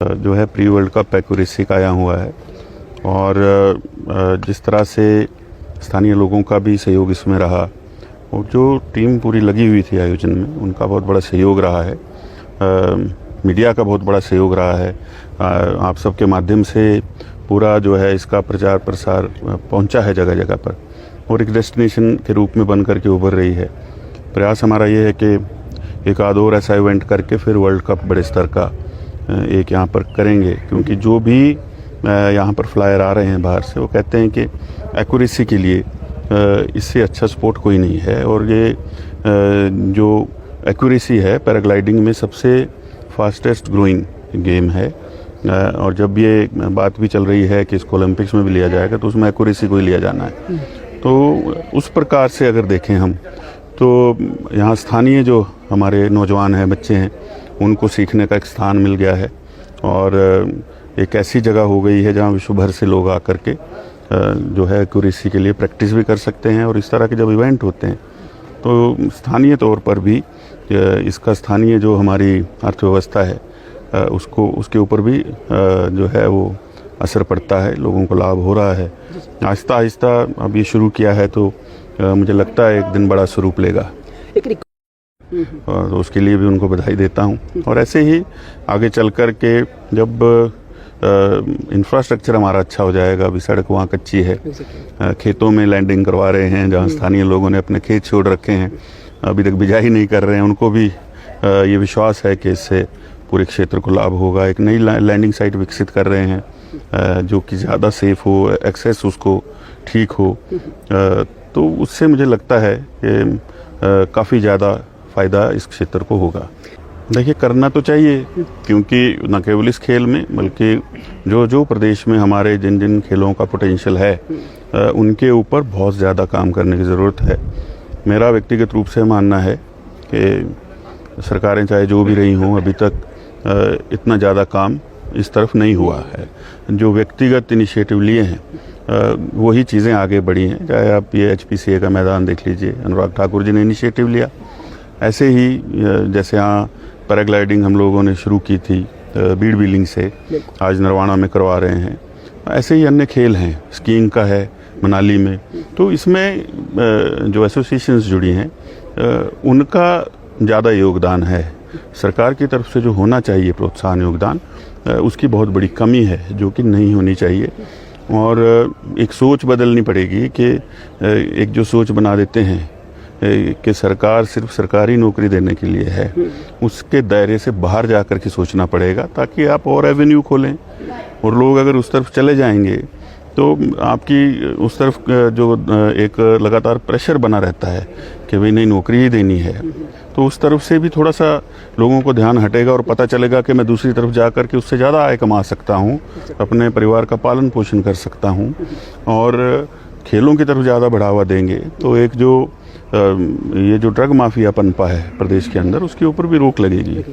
जो है pre world cup accuracy का आया हुआ है और जिस तरह से स्थानीय लोगों का भी सहयोग इसमें रहा और जो टीम पूरी लगी हुई थी आयोजन में, उनका बहुत बड़ा सहयोग रहा है। मीडिया का बहुत बड़ा सहयोग रहा है। आप सबके माध्यम से पूरा जो है इसका प्रचार प्रसार पहुंचा है जगह जगह पर और एक डेस्टिनेशन के रूप में बन करके उभर रही है। प्रयास हमारा ये है कि एक आध और ऐसा इवेंट करके फिर वर्ल्ड कप बड़े स्तर का एक यहाँ पर करेंगे, क्योंकि जो भी यहाँ पर फ्लायर आ रहे हैं बाहर से, वो कहते हैं कि एक्यूरेसी के लिए इससे अच्छा स्पोर्ट कोई नहीं है। और ये जो एक्यूरेसी है पैराग्लाइडिंग में सबसे फास्टेस्ट ग्रोइंग गेम है। और जब ये बात भी चल रही है कि इसको ओलंपिक्स में भी लिया जाएगा तो उसमें एक्यूरेसी को ही लिया जाना है। तो उस प्रकार से अगर देखें हम तो यहाँ स्थानीय जो हमारे नौजवान हैं, बच्चे हैं, उनको सीखने का एक स्थान मिल गया है और एक ऐसी जगह हो गई है जहाँ विश्व भर से लोग आकर के जो है एक्यूरेसी के लिए प्रैक्टिस भी कर सकते हैं। और इस तरह के जब इवेंट होते हैं तो स्थानीय तौर पर भी इसका स्थानीय जो हमारी अर्थव्यवस्था है उसके ऊपर भी जो है वो असर पड़ता है, लोगों को लाभ हो रहा है। आहिस्ता आहिस्ता अब ये शुरू किया है तो मुझे लगता है एक दिन बड़ा स्वरूप लेगा और उसके लिए भी उनको बधाई देता हूँ। और ऐसे ही आगे चल कर के जब इंफ्रास्ट्रक्चर हमारा अच्छा हो जाएगा, अभी सड़क वहाँ कच्ची है, खेतों में लैंडिंग करवा रहे हैं जहाँ स्थानीय लोगों ने अपने खेत छोड़ रखे हैं, अभी तक बिजाई नहीं कर रहे हैं, उनको भी ये विश्वास है कि इससे पूरे क्षेत्र को लाभ होगा। एक नई लैंडिंग साइट विकसित कर रहे हैं जो कि ज़्यादा सेफ हो, एक्सेस उसको ठीक हो, तो उससे मुझे लगता है कि काफ़ी ज़्यादा फ़ायदा इस क्षेत्र को होगा। देखिए, करना तो चाहिए, क्योंकि न केवल इस खेल में बल्कि जो प्रदेश में हमारे जिन जिन खेलों का पोटेंशियल है उनके ऊपर बहुत ज़्यादा काम करने की ज़रूरत है। मेरा व्यक्तिगत रूप से मानना है कि सरकारें चाहे जो भी रही हों, अभी तक इतना ज़्यादा काम इस तरफ नहीं हुआ है। जो व्यक्तिगत इनिशिएटिव लिए हैं वही चीज़ें आगे बढ़ी हैं। चाहे आप ये HPCA का मैदान देख लीजिए, अनुराग ठाकुर जी ने इनिशिएटिव लिया। ऐसे ही जैसे यहाँ पैराग्लाइडिंग हम लोगों ने शुरू की थी बीड़ व्हीलिंग से, आज नरवाना में करवा रहे हैं। ऐसे ही अन्य खेल हैं, स्कीइंग का है मनाली में। तो इसमें जो एसोसिएशंस जुड़ी हैं उनका ज़्यादा योगदान है। सरकार की तरफ से जो होना चाहिए प्रोत्साहन योगदान, उसकी बहुत बड़ी कमी है जो कि नहीं होनी चाहिए। और एक सोच बदलनी पड़ेगी कि एक जो सोच बना देते हैं कि सरकार सिर्फ सरकारी नौकरी देने के लिए है, उसके दायरे से बाहर जाकर के सोचना पड़ेगा, ताकि आप और एवेन्यू खोलें। और लोग अगर उस तरफ चले जाएंगे तो आपकी उस तरफ जो एक लगातार प्रेशर बना रहता है कि भाई नहीं, नौकरी ही देनी है, तो उस तरफ से भी थोड़ा सा लोगों को ध्यान हटेगा और पता चलेगा कि मैं दूसरी तरफ जाकर के उससे ज़्यादा आय कमा सकता हूँ, अपने परिवार का पालन पोषण कर सकता हूँ। और खेलों की तरफ ज़्यादा बढ़ावा देंगे तो एक जो ये जो ड्रग माफिया पनपा है प्रदेश के अंदर, उसके ऊपर भी रोक लगेगी।